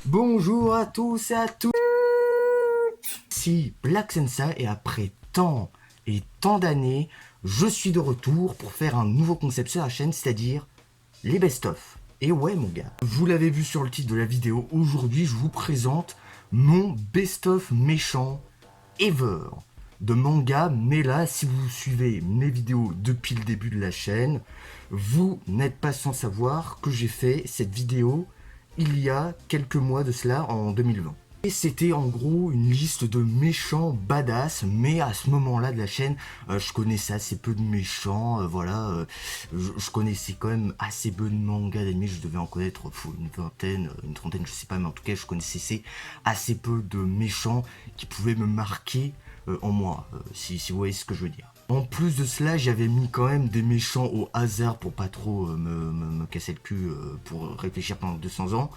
Bonjour à tous et à toutes. Ici Black Sensa et après tant et tant d'années, je suis de retour pour faire un nouveau concept sur la chaîne, c'est-à-dire les best-of. Et ouais mon gars, vous l'avez vu sur le titre de la vidéo, aujourd'hui je vous présente mon best-of méchant ever de manga, mais là si vous suivez mes vidéos depuis le début de la chaîne, vous n'êtes pas sans savoir que j'ai fait cette vidéo il y a quelques mois de cela, en 2020. Et c'était en gros une liste de méchants badass, mais à ce moment-là de la chaîne, je connaissais assez peu de méchants, je connaissais quand même assez peu de mangas d'anime, je devais en connaître une vingtaine, une trentaine, je sais pas, mais en tout cas je connaissais assez peu de méchants qui pouvaient me marquer en moi, si vous voyez ce que je veux dire. En plus de cela, j'avais mis quand même des méchants au hasard pour pas trop me casser le cul pour réfléchir pendant 200 ans.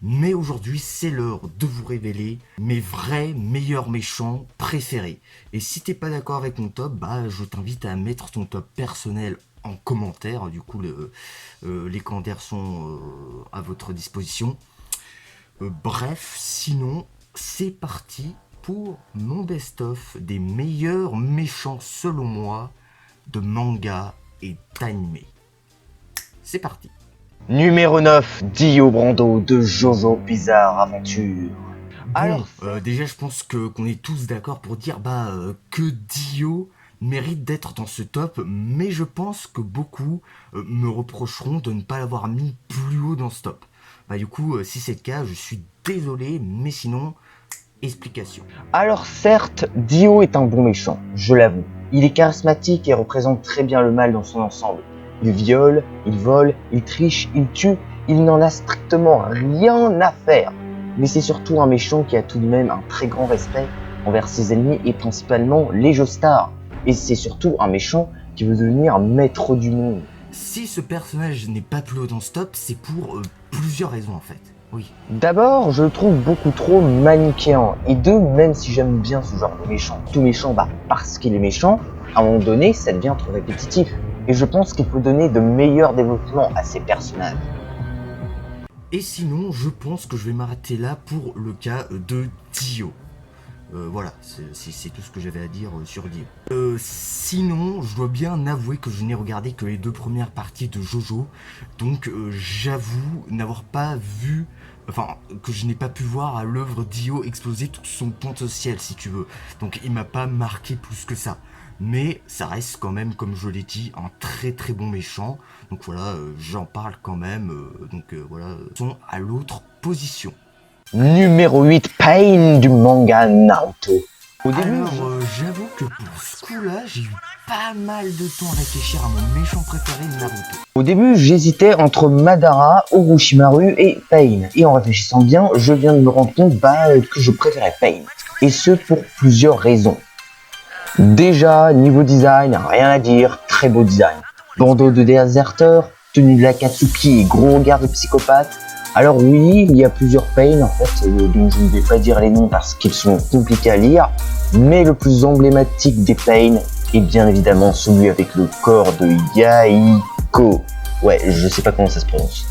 Mais aujourd'hui, c'est l'heure de vous révéler mes vrais meilleurs méchants préférés. Et si t'es pas d'accord avec mon top, bah je t'invite à mettre ton top personnel en commentaire. Du coup, les commentaires sont à votre disposition. Bref, sinon, c'est parti pour mon best-of des meilleurs méchants selon moi de manga et d'anime. C'est parti. Numéro 9, Dio Brando de Jojo Bizarre Aventure. Bon, déjà je pense qu'on est tous d'accord pour dire que Dio mérite d'être dans ce top, mais je pense que beaucoup me reprocheront de ne pas l'avoir mis plus haut dans ce top. Du coup, si c'est le cas, je suis désolé, mais sinon, explication. Alors certes, Dio est un bon méchant, je l'avoue. Il est charismatique et représente très bien le mal dans son ensemble. Il viole, il vole, il triche, il tue, il n'en a strictement rien à faire. Mais c'est surtout un méchant qui a tout de même un très grand respect envers ses ennemis et principalement les Joestars. Et c'est surtout un méchant qui veut devenir maître du monde. Si ce personnage n'est pas plus haut dans ce top, c'est pour plusieurs raisons en fait. Oui. D'abord, je le trouve beaucoup trop manichéen. Et deux, même si j'aime bien ce genre de méchant, tout méchant, parce qu'il est méchant, à un moment donné, ça devient trop répétitif. Et je pense qu'il faut donner de meilleurs développements à ces personnages. Et sinon, je pense que je vais m'arrêter là pour le cas de Dio. Voilà, c'est tout ce que j'avais à dire sur Dio. Sinon, je dois bien avouer que je n'ai regardé que les deux premières parties de Jojo. Donc j'avoue n'avoir pas vu, que je n'ai pas pu voir à l'œuvre Dio exploser tout son potentiel, si tu veux. Donc il m'a pas marqué plus que ça. Mais ça reste quand même, comme je l'ai dit, un très très bon méchant. Donc voilà, j'en parle quand même. Sont à l'autre position. Numéro 8, Pain du manga Naruto. J'avoue que pour ce coup-là, j'ai eu pas mal de temps à réfléchir à mon méchant préféré de Naruto. Au début, j'hésitais entre Madara, Orochimaru et Pain. Et en réfléchissant bien, je viens de me rendre compte que je préférais Pain. Et ce pour plusieurs raisons. Déjà, niveau design, rien à dire, très beau design. Bandeau de déserteur, tenue de l'Akatsuki et gros regard de psychopathe. Alors oui, il y a plusieurs Pain en fait, dont je ne vais pas dire les noms parce qu'ils sont compliqués à lire, mais le plus emblématique des Pain est bien évidemment celui avec le corps de Yahiko. Ouais, je sais pas comment ça se prononce.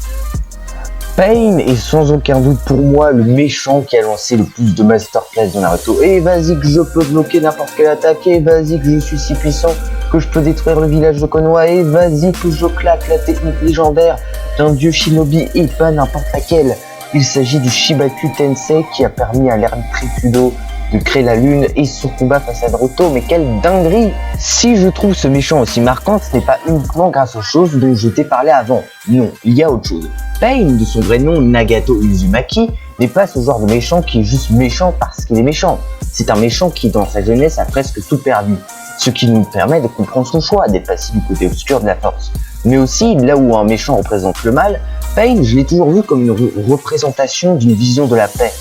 Pain est sans aucun doute pour moi le méchant qui a lancé le plus de masterclass dans Naruto. Et vas-y que je peux bloquer n'importe quelle attaque, et vas-y que je suis si puissant que je peux détruire le village de Konoha, et vas-y que je claque la technique légendaire d'un dieu shinobi et pas n'importe laquelle. Il s'agit du Shibaku Tensei qui a permis à l'ermite Kudo de créer la lune et son combat face à Naruto, mais quelle dinguerie! Si je trouve ce méchant aussi marquant, ce n'est pas uniquement grâce aux choses dont je t'ai parlé avant. Non, il y a autre chose. Pain, de son vrai nom Nagato Uzumaki, n'est pas ce genre de méchant qui est juste méchant parce qu'il est méchant. C'est un méchant qui, dans sa jeunesse, a presque tout perdu. Ce qui nous permet de comprendre son choix, d'être passé du côté obscur de la force. Mais aussi, là où un méchant représente le mal, Pain, je l'ai toujours vu comme une représentation d'une vision de la paix.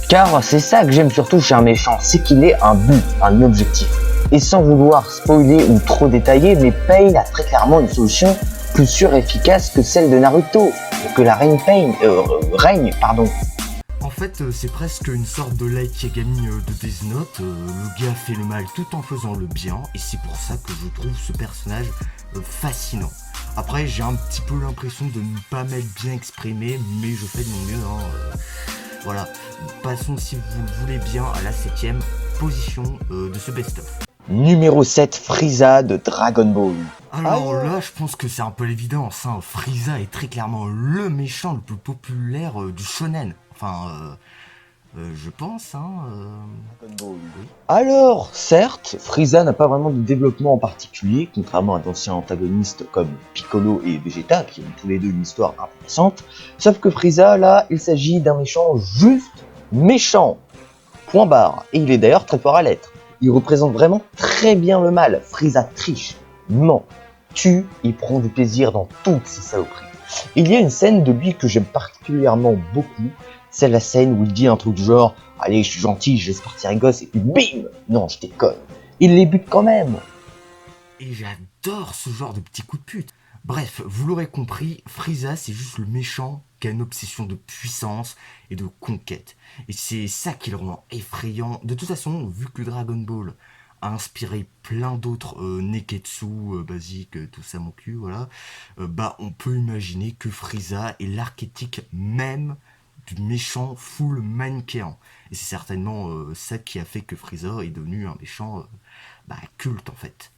Car c'est ça que j'aime surtout chez un méchant, c'est qu'il ait un but, un objectif. Et sans vouloir spoiler ou trop détailler, mais Pain a très clairement une solution plus sûre et efficace que celle de Naruto, pour que la reine règne. En fait, c'est presque une sorte de Light Yagami de Death Note. Le gars fait le mal tout en faisant le bien, et c'est pour ça que je trouve ce personnage fascinant. Après, j'ai un petit peu l'impression de ne pas m'être bien exprimé, mais je fais de mon mieux. Voilà, passons si vous le voulez bien à la 7ème position de ce best-of. Numéro 7, Frieza de Dragon Ball. Alors là, je pense que c'est un peu l'évidence, hein. Frieza est très clairement le méchant le plus populaire du shonen. Enfin, je pense, hein. Oui. Alors, certes, Frieza n'a pas vraiment de développement en particulier, contrairement à d'anciens antagonistes comme Piccolo et Vegeta, qui ont tous les deux une histoire intéressante, sauf que Frieza, là, il s'agit d'un méchant juste méchant. Point barre. Et il est d'ailleurs très fort à l'être. Il représente vraiment très bien le mal. Frieza triche, ment, tue et prend du plaisir dans toutes ses saloperies. Il y a une scène de lui que j'aime particulièrement beaucoup, c'est la scène où il dit un truc du genre « Allez, je suis gentil, je laisse partir les gosses » et puis bim ! Non, je déconne. Il les bute quand même. Et j'adore ce genre de petits coups de pute. Bref, vous l'aurez compris, Frieza c'est juste le méchant qui a une obsession de puissance et de conquête. Et c'est ça qui le rend effrayant. De toute façon, vu que Dragon Ball a inspiré plein d'autres Neketsu basiques, tout ça mon cul, voilà, bah on peut imaginer que Frieza est l'archétype même du méchant full manichéen. Et c'est certainement ça qui a fait que Frieza est devenu un méchant culte en fait.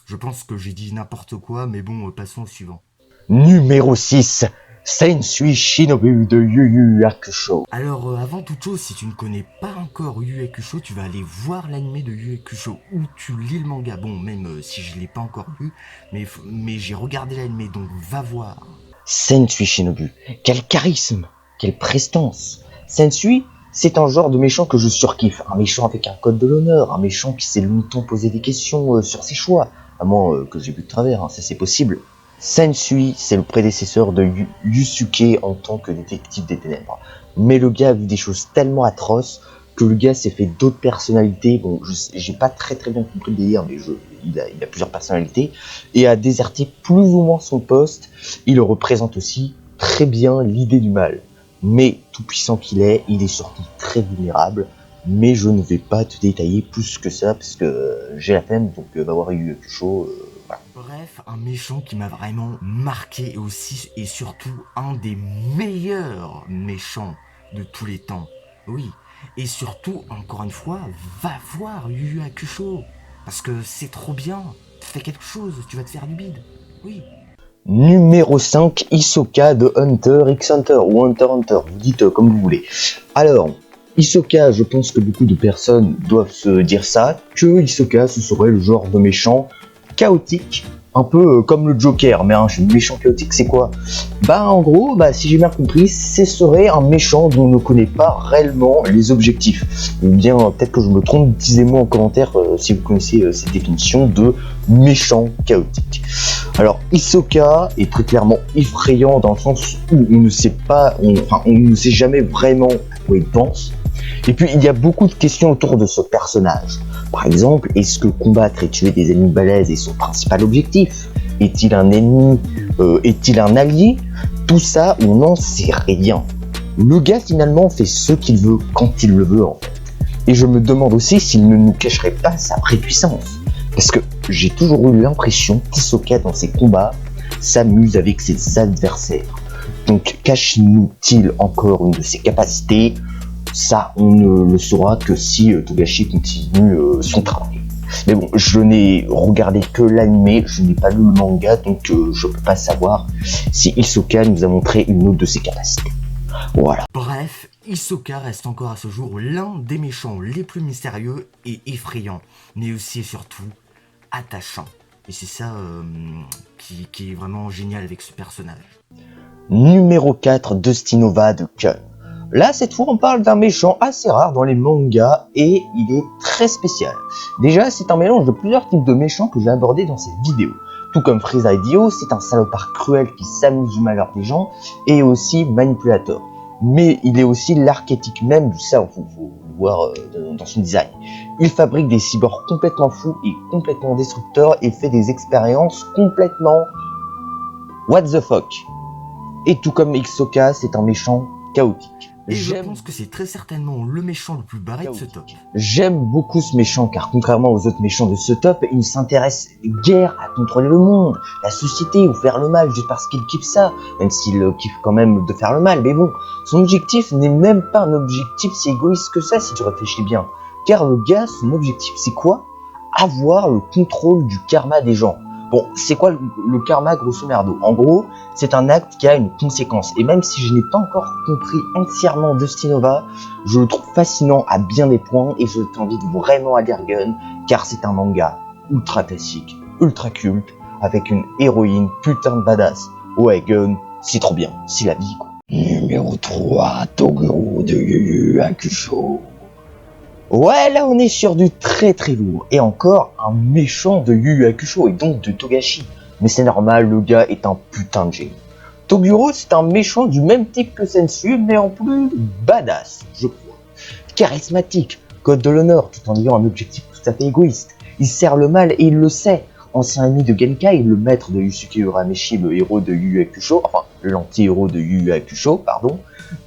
Je pense que j'ai dit n'importe quoi, mais bon, passons au suivant. Numéro 6, Sensui Shinobu de Yu Yu Hakusho. Alors, avant toute chose, si tu ne connais pas encore Yu Yu Hakusho, tu vas aller voir l'anime de Yu Yu Hakusho ou tu lis le manga. Bon, même si je ne l'ai pas encore lu, mais j'ai regardé l'anime, donc va voir. Sensui Shinobu, quel charisme, quelle prestance. Sensui, c'est un genre de méchant que je surkiffe. Un méchant avec un code de l'honneur, un méchant qui sait longtemps poser des questions sur ses choix. À moins que j'ai vu de travers, hein, ça c'est possible. Sensui, c'est le prédécesseur de Yusuke en tant que détective des ténèbres. Mais le gars a vu des choses tellement atroces que le gars s'est fait d'autres personnalités. Bon, j'ai pas très bien compris le délire, mais il a plusieurs personnalités. Et a déserté plus ou moins son poste. Il représente aussi très bien l'idée du mal. Mais tout puissant qu'il est, il est surtout très vulnérable. Mais je ne vais pas te détailler plus que ça, parce que j'ai la peine, donc va voir Yu Yu Hakusho. Voilà. Bref, un méchant qui m'a vraiment marqué et aussi et surtout un des meilleurs méchants de tous les temps. Oui, et surtout, encore une fois, va voir Yu Yu Hakusho. Parce que c'est trop bien. Fais quelque chose, tu vas te faire du bide. Oui. Numéro 5, Hisoka de Hunter x Hunter, ou Hunter x Hunter, vous dites comme vous voulez. Alors, Hisoka, je pense que beaucoup de personnes doivent se dire ça, que Hisoka ce serait le genre de méchant chaotique, un peu comme le Joker, mais un méchant chaotique c'est quoi? En gros, si j'ai bien compris, ce serait un méchant dont on ne connaît pas réellement les objectifs. Ou bien, peut-être que je me trompe, disez-moi en commentaire si vous connaissez cette définition de méchant chaotique. Alors, Hisoka est très clairement effrayant dans le sens où on ne sait pas, on ne sait jamais vraiment à quoi il pense. Et puis, il y a beaucoup de questions autour de ce personnage. Par exemple, est-ce que combattre et tuer des ennemis balèzes est son principal objectif? Est-il un ennemi? Est-il un allié? Tout ça, on n'en sait rien. Le gars, finalement, fait ce qu'il veut quand il le veut, en fait. Et je me demande aussi s'il ne nous cacherait pas sa vraie puissance. Parce que j'ai toujours eu l'impression qu'Hisoka, dans ses combats, s'amuse avec ses adversaires. Donc, cache-nous-t-il encore une de ses capacités? Ça, on ne le saura que si Togashi continue son travail. Mais bon, je n'ai regardé que l'anime, je n'ai pas lu le manga, donc je peux pas savoir si Hisoka nous a montré une autre de ses capacités. Voilà. Bref, Hisoka reste encore à ce jour l'un des méchants les plus mystérieux et effrayants, mais aussi et surtout attachant. Et c'est ça qui est vraiment génial avec ce personnage. Numéro 4, Dustinova de Kun. Là, cette fois, on parle d'un méchant assez rare dans les mangas et il est très spécial. Déjà, c'est un mélange de plusieurs types de méchants que j'ai abordé dans cette vidéo. Tout comme Frieza et Dio, c'est un salopard cruel qui s'amuse du malheur des gens et aussi manipulateur. Mais il est aussi l'archétype même du cerveau, faut le voir dans son design. Il fabrique des cyborgs complètement fous et complètement destructeurs et fait des expériences complètement what the fuck. Et tout comme Hisoka, c'est un méchant chaotique. Et je pense que c'est très certainement le méchant le plus barré de ce top. J'aime beaucoup ce méchant car contrairement aux autres méchants de ce top, il ne s'intéresse guère à contrôler le monde, la société ou faire le mal juste parce qu'il kiffe ça, même s'il kiffe quand même de faire le mal, mais bon, son objectif n'est même pas un objectif si égoïste que ça si tu réfléchis bien. Car le gars, son objectif c'est quoi? Avoir le contrôle du karma des gens. Bon, c'est quoi le karma grosso merdo? En gros, c'est un acte qui a une conséquence. Et même si je n'ai pas encore compris entièrement Dustin Nova, je le trouve fascinant à bien des points et je t'invite vraiment à lire Gun, car c'est un manga ultra classique, ultra culte, avec une héroïne putain de badass. Ouais, Gun, c'est trop bien, c'est la vie quoi. Numéro 3, Toguro de Yu Yu Hakusho. Ouais, là on est sur du très très lourd, et encore un méchant de Yu Yu Hakusho et donc de Togashi. Mais c'est normal, le gars est un putain de génie. Toguro c'est un méchant du même type que Sensu, mais en plus badass, je crois. Charismatique, code de l'honneur, tout en ayant un objectif tout à fait égoïste. Il sert le mal et il le sait. Ancien ami de Genkai, le maître de Yusuke Urameshi, le héros de Yu Yu Hakusho, enfin l'anti-héros de Yu Yu Hakusho, pardon.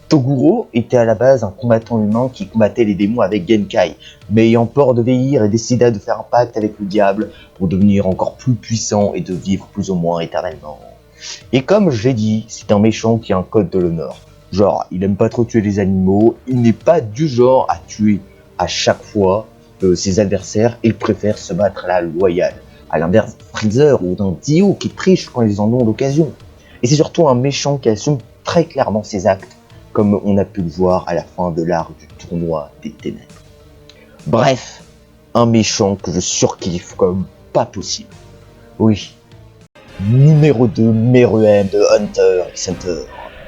Toguro était à la base un combattant humain qui combattait les démons avec Genkai, mais ayant peur de vieillir, il décida de faire un pacte avec le diable pour devenir encore plus puissant et de vivre plus ou moins éternellement. Et comme je l'ai dit, c'est un méchant qui a un code de l'honneur. Genre, il aime pas trop tuer les animaux, il n'est pas du genre à tuer à chaque fois ses adversaires, il préfère se battre à la loyale, à l'inverse de Freezer ou d'un Dio qui triche quand ils en ont l'occasion. Et c'est surtout un méchant qui assume très clairement ses actes, comme on a pu le voir à la fin de l'arc du tournoi des ténèbres. Bref, un méchant que je surkiffe comme pas possible. Oui. Numéro 2, Meruem de Hunter x Hunter.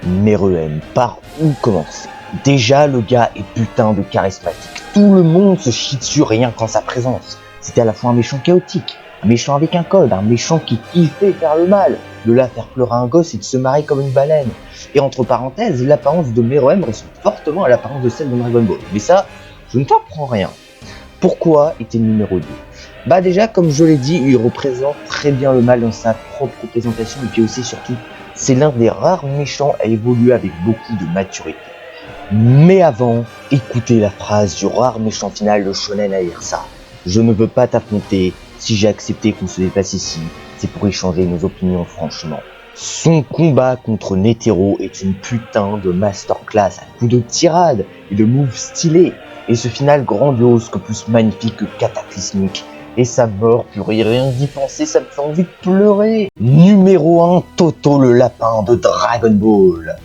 Meruem, par où commencer? Déjà, le gars est putain de charismatique. Tout le monde se chie dessus rien qu'en sa présence. C'était à la fois un méchant chaotique, un méchant avec un code, un méchant qui kiffait faire le mal, de là faire pleurer un gosse et de se marrer comme une baleine. Et entre parenthèses, l'apparence de Meruem ressemble fortement à l'apparence de celle de Dragon Ball. Mais ça, je ne t'apprends rien. Pourquoi était numéro 2? Bah déjà, comme je l'ai dit, il représente très bien le mal dans sa propre représentation, et puis aussi surtout, c'est l'un des rares méchants à évoluer avec beaucoup de maturité. Mais avant, écoutez la phrase du rare méchant final de Shonen Airsa. Je ne veux pas t'affronter, si j'ai accepté qu'on se déplace ici, c'est pour échanger nos opinions franchement. Son combat contre Netero est une putain de masterclass à coups de tirade et de moves stylés. Et ce final grandiose que plus magnifique que cataclysmique. Et sa mort, purée, rien d'y penser, ça me fait envie de pleurer. Numéro 1, Toto le lapin de Dragon Ball.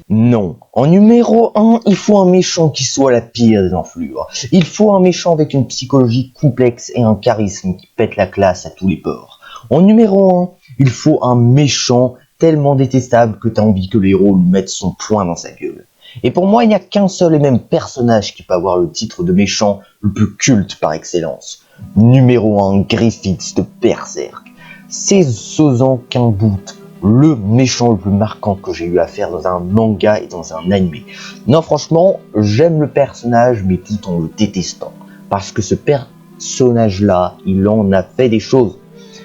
Non, en numéro 1, il faut un méchant qui soit la pire des enflures. Il faut un méchant avec une psychologie complexe et un charisme qui pète la classe à tous les ports. En numéro 1, il faut un méchant tellement détestable que t'as envie que le héros lui mette son poing dans sa gueule. Et pour moi, il n'y a qu'un seul et même personnage qui peut avoir le titre de méchant le plus culte par excellence. Numéro 1, Griffith de Berserk. C'est osant qu'un bout. Le méchant le plus marquant que j'ai eu à faire dans un manga et dans un animé. Non, franchement, j'aime le personnage, mais tout en le détestant. Parce que ce personnage-là, il en a fait des choses.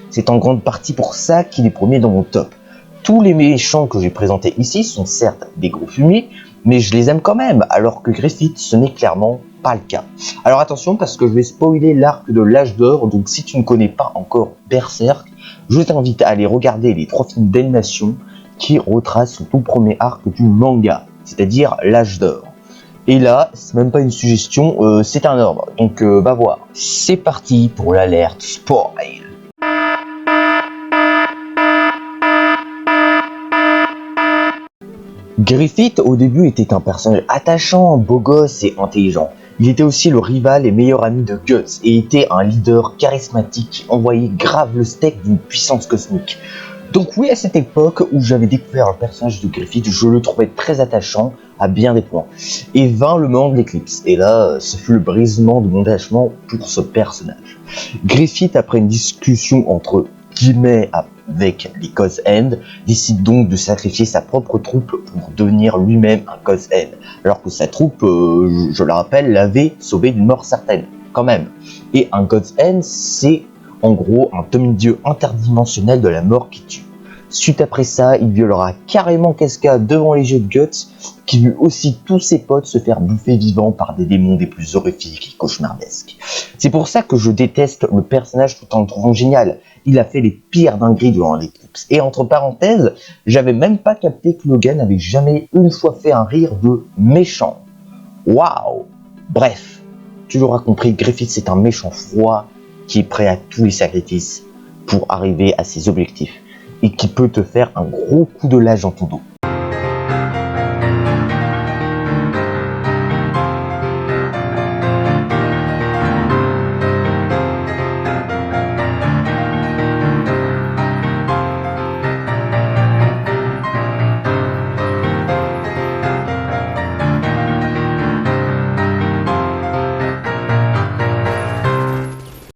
C'est en grande partie pour ça qu'il est premier dans mon top. Tous les méchants que j'ai présentés ici sont certes des gros fumiers, mais je les aime quand même, alors que Griffith, ce n'est clairement pas le cas. Alors attention, parce que je vais spoiler l'arc de l'âge d'or, donc si tu ne connais pas encore Berserk, je t'invite à aller regarder les 3 films d'animation qui retracent le tout premier arc du manga, c'est-à-dire l'âge d'or. Et là, c'est même pas une suggestion, c'est un ordre, donc va voir. C'est parti pour l'alerte spoil. Griffith au début était un personnage attachant, beau gosse et intelligent. Il était aussi le rival et meilleur ami de Guts et était un leader charismatique qui envoyait grave le steak d'une puissance cosmique. Donc oui, à cette époque où j'avais découvert le personnage de Griffith, je le trouvais très attachant à bien des points. Et vint le moment de l'éclipse, et là, ce fut le brisement de mon attachement pour ce personnage. Griffith, après une discussion entre guillemets avec les Cause End, décide donc de sacrifier sa propre troupe pour devenir lui-même un Cause End, alors que sa troupe, je le rappelle, l'avait sauvé d'une mort certaine, quand même. Et un Cause End, c'est en gros un demi-dieu interdimensionnel de la mort qui tue. Suite après ça, il violera carrément Casca devant les yeux de Guts, qui vit aussi tous ses potes se faire bouffer vivants par des démons des plus horrifiques et cauchemardesques. C'est pour ça que je déteste le personnage tout en le trouvant génial. Il a fait les pires dingueries durant l'Eclipse. Et entre parenthèses, j'avais même pas capté que Logan avait jamais une fois fait un rire de méchant. Waouh! Bref, tu l'auras compris, Griffith est un méchant froid qui est prêt à tous les sacrifices pour arriver à ses objectifs et qui peut te faire un gros coup de lâche dans ton dos.